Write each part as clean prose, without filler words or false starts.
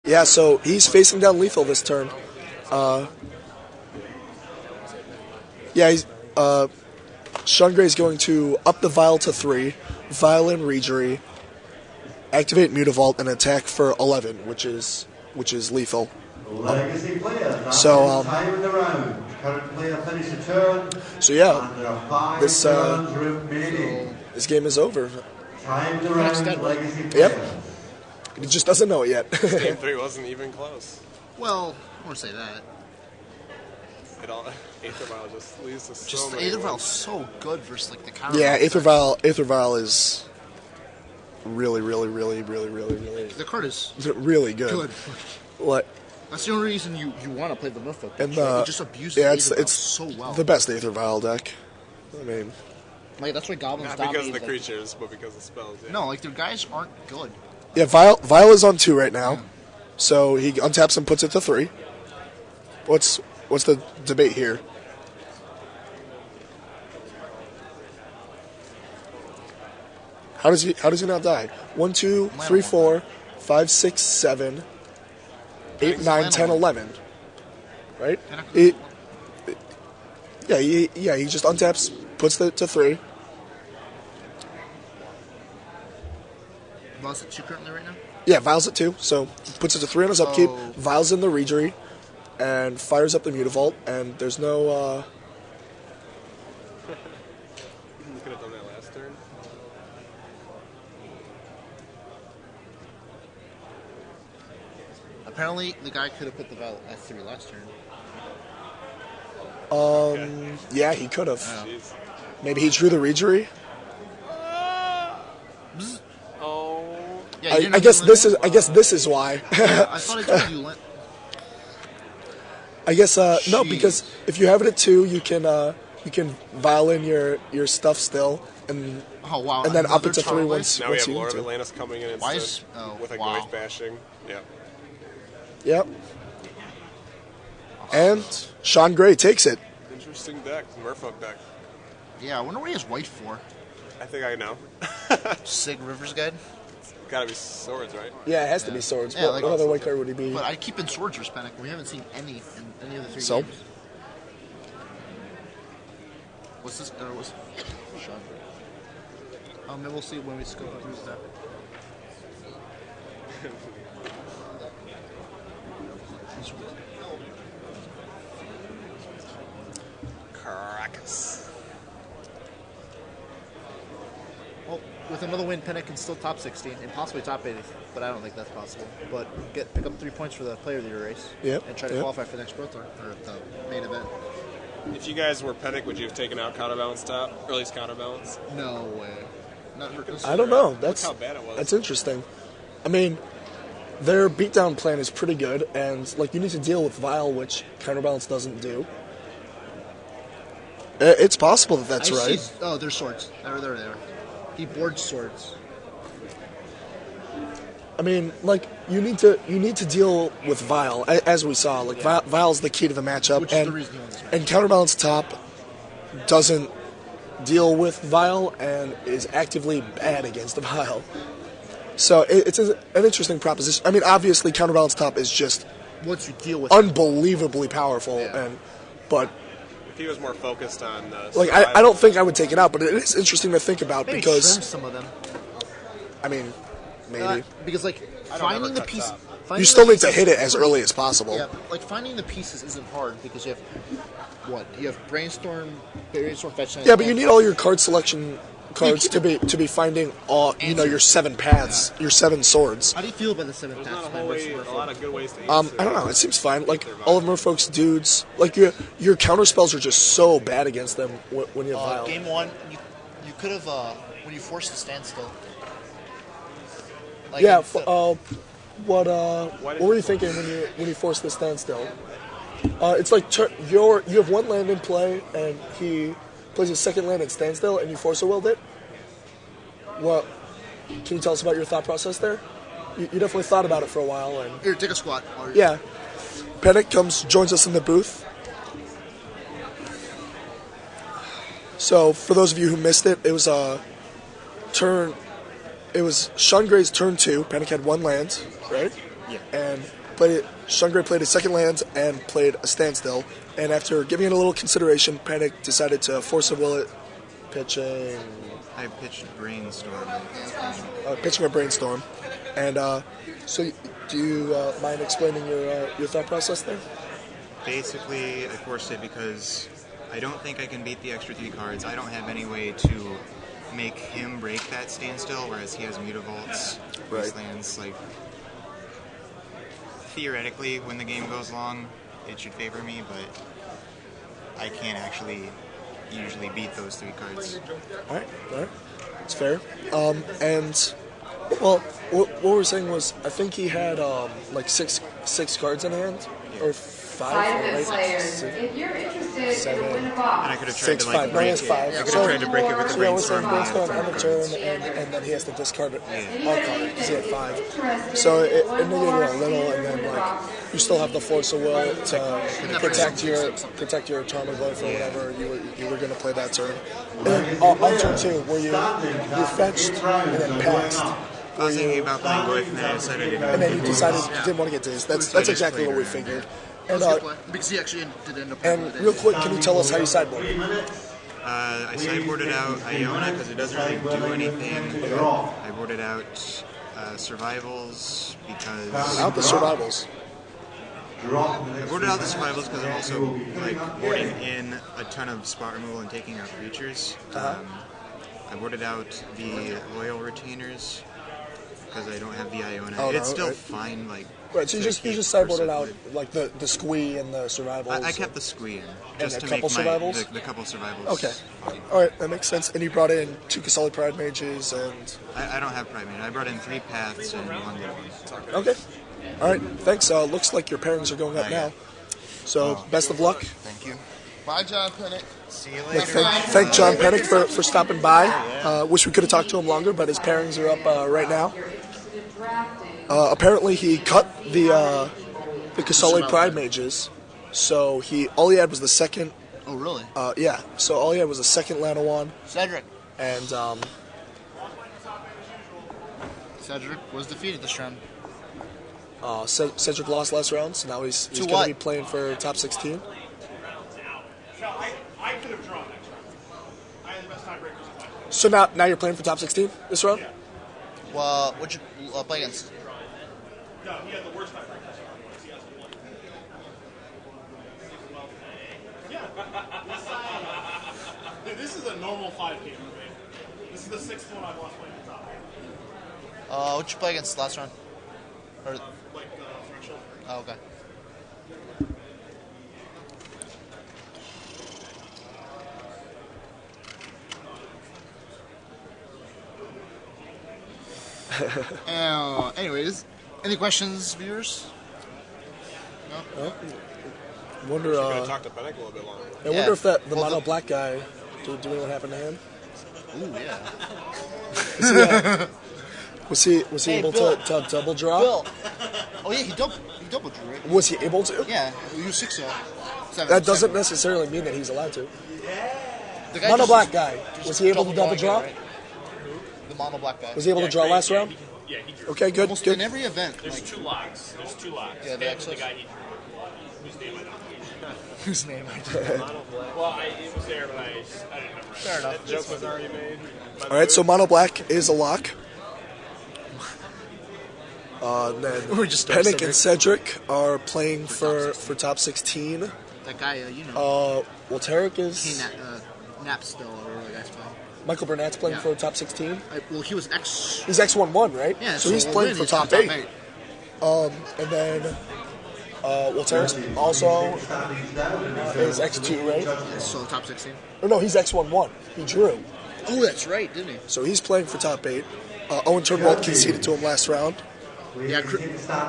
Yeah, so he's facing down lethal this turn. Sean Gray's going to up the Vial to 3, Vial in Regery, activate Mutavault, and attack for 11, which is lethal. Legacy player. So, time in the round. Current player finish the turn. So yeah, And there are 5 this turns remaining. this game is over. Time in the round. Legacy player. Yep. He just doesn't know it yet. Game 3 wasn't even close. Well, I won't say that. It all Aether Vial just leads to so Just many Aether wins. Vial's so good versus like the counter. Yeah, Vial Aether Vial is really The card is really good. good. What? That's the only reason you want to play the Merfolk. And It just abuses Aether Vial so well. the best Aether Vial deck. I mean, Like that's why Goblins Not dominate. because of the like- creatures, but because of the spells. Yeah. No, like their guys aren't good. yeah, Vial is on 2 right now, so he untaps and puts it to 3. What's the debate here? How does he not die? 1, 2, 3, 4, 5, 6, 7, 8, 9, 10, 11. Right? He just untaps, puts it to 3. Vial's at 2 currently right now. Yeah, Vial's at 2, so puts it to 3 on his upkeep. Oh. Vial's in the Regery, and fires up the Mutavault, and there's no. You could have done that last turn. Apparently, the guy could have put the Vial at 3 last turn. Yeah, he could have. Jeez. Maybe he drew the Regery. Oh. Yeah, you didn't I have guess to this let is. him? I guess this is why. I thought I told you. I guess no, Jeez. because if you have it at 2, you can Vial in your stuff still, and Oh wow! and then up Another it to 3 Tarway? once Now we have you Lord need of to. Atlantis coming in Why instead is- oh, with a wow. noise bashing. Yeah. Yep. And Sean Gray takes it. Interesting deck, Merfolk deck. Yeah, I wonder what he has white for. I think I know. Sig River's Guide. Gotta be swords, right? Yeah, it has to be swords. Yeah, what like- other white card would he be? But I keep in Swords Panic. We haven't seen any in any of the 3 So? games. What's this? What's Sean? Maybe we'll see when we scope through his deck. Caracas. Well, with another win, Panic can still top 16 and possibly top 80, but I don't think that's possible. But pick up 3 points for the Player of the Year race. Yep, And try to yep. qualify for the next Pro Tour or the main event. If you guys were Pennick, would you have taken out Counterbalance top? Or at least Counterbalance? No way. Not I don't know. Look That's how bad it was. That's interesting. I mean, their beatdown plan is pretty good, and like you need to deal with Vial, which Counterbalance doesn't do. It's possible that that's right. Oh, there's swords. There they are. He boards swords. I mean, like you need to deal with Vial, as we saw. Like Vial's the key to the matchup, Which is the reason he won this match. and Counterbalance top doesn't deal with Vial and is actively bad against the Vial. So it's an interesting proposition. I mean, obviously Counterbalance top is just Once you deal with unbelievably powerful, Yeah. but If he was more focused on like I don't think I would take it out. But it is interesting to think about maybe because trim some of them. I mean, maybe Because like don't finding ever the cut piece. top. finding you the still need to pieces hit it is as pretty- early as possible. Yeah, like finding the pieces isn't hard because you have what? You have brainstorm fetch. Yeah, but you need all your card selection cards to be finding all your 7 paths, your 7 swords. How do you feel about the 7th There's path? not a lot of good ways to I answer. don't know. It seems fine. Like all of Merfolk's dudes, like your counter spells are just so bad against them when you have Vial. Game 1, you could have when you forced the standstill. Like, Yeah. instead- What were you thinking when you forced the standstill? It's like you have 1 land in play and he plays his 2nd land at standstill and you force a willed it. What? Can you tell us about your thought process there? You definitely thought about it for a while and Here, take a squat. yeah. Panic joins us in the booth. So for those of you who missed it, it was Sean Gray's turn 2. Panic had 1 land, right? Yeah. And Shungray played his second land and played a standstill. And after giving it a little consideration, Panic decided to force a will it, pitching I pitched Brainstorm. pitching a brainstorm. And so, do you mind explaining your thought process there? Basically, I forced it because I don't think I can beat the extra 3 cards. I don't have any way to make him break that standstill, whereas he has Mutavaults, Right. Wastelands. Like, theoretically, when the game goes long, it should favor me, but I can't actually usually beat those 3 cards. All right. It's fair. And, well, what we were saying was, I think he had like six cards in hand, or 5. Private Or players, six, if you're interested, 7, you'll win a And I box. could have tried 6, to, like, 5. No, he break has it. 5. I could So- have tried to break it with the So yeah, we're saying Brainstorm. brainstorm on the turn, and then he has to discard it, our card, because he had 5. So it negated a little, and then like you still have the force of will to protect your Tarmogoyf or whatever you were going to play that turn. And then on turn 2, where you fetched and then passed, I was thinking about playing Goyf, and then I decided I didn't. and then you decided you didn't want to get dazed. That's exactly what we figured. And Because he actually did end up. and real quick, can you tell us how you sideboard? I sideboarded out Iona because it doesn't really do anything. I boarded out Survivals because Out the survivals. I boarded out the Survivals because I'm also like boarding in a ton of spot removal and taking out creatures. I boarded out the Loyal Retainers because I don't have the Iona. Oh, no, It's still right. fine, like. Right, so you to just keep sideboarded for out support. like the squee and the survivals. I kept the squee in just a to couple make survivals? the couple survivals. Okay. fine. All right, that makes sense. And you brought in 2 Kasali Pride Mages and... I don't have Prime Mage. I brought in 3 Paths and 1 Little. Okay. All right, thanks. Looks like your pairings are going up now. So, best of luck. Thank you. Bye, John Pennant. See you Yeah, later. thank John Pennick for stopping by. Wish we could have talked to him longer, but his pairings are up right now. Apparently, he cut the Kasali Pride Mages, so all he had was the second. Oh, really? Yeah, so all he had was the second Lanawan, Cedric. and Cedric was defeated this round. Cedric lost last round, so now he's To going what? to be playing for top 16. I could have drawn next round. I had the best tiebreakers in my So now you're playing for top 16 this round? Well, what'd you play against? No, he had the worst tiebreakers. He has one. Yeah. This is a normal 5 game for me. This is the 6th one I've lost playing the top. What'd you play against last round? Or, Like threshold. oh, okay. Anyways, any questions, viewers? Wonder, We're going to talk to Penick a little bit longer. I wonder if the mono black guy, do we know what happened to him? Ooh, yeah. Was he Hey, able Bill. to double draw? Bill. Oh yeah, he double drew, right? Was he able to? Yeah, he used 6 7. That doesn't necessarily mean that he's allowed to. The guy Mono just- black guy, just was he able to double draw? drawing it, right? The mono black guy. Was he able to draw last round? Yeah, he drew. Okay, good, Almost in good. every event. There's Like, 2 locks. There's 2 locks. Yeah, the Him and excess. the guy he drew. Whose name I don't know. whose name I did. Well, it was there, but I didn't remember. Fair enough. Joke was already made. All right, so mono black is a lock. And then We just started Penick and Cedric are playing for top 16. That guy, you know, Well, Tarek he is... naps still, or whatever the guy's playing. Michael Burnett's playing Yeah. for top 16. Well, he was X. He's X11, right? Yeah, so he's playing for he's top 8. And then... well, Tarek's also is X2, right? So top 16. Or no, he's X11. He drew. Oh, that's right, didn't he? So he's playing for top 8. Owen Turnbull conceded to him last round. Yeah,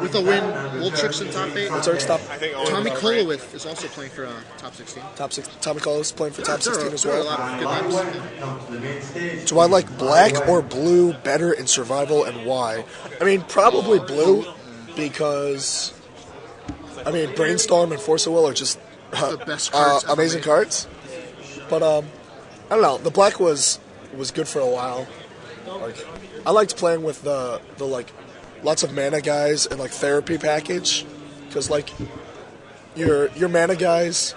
with a win, Will Tricks in top 8. Tarek's top... I think Owen Tommy was great. Kolowith is also playing for top 16. Top 6. Tommy Collins playing for top 16 as There are a well. lot of good names. Come to the main stage. Do I like black or blue better in survival, and why? I mean, probably blue, because I mean, Brainstorm and Force of Will are just The best cards ever amazing made. cards. But I don't know. The black was good for a while. Like, I liked playing with the like lots of mana guys and like therapy package, because like your mana guys,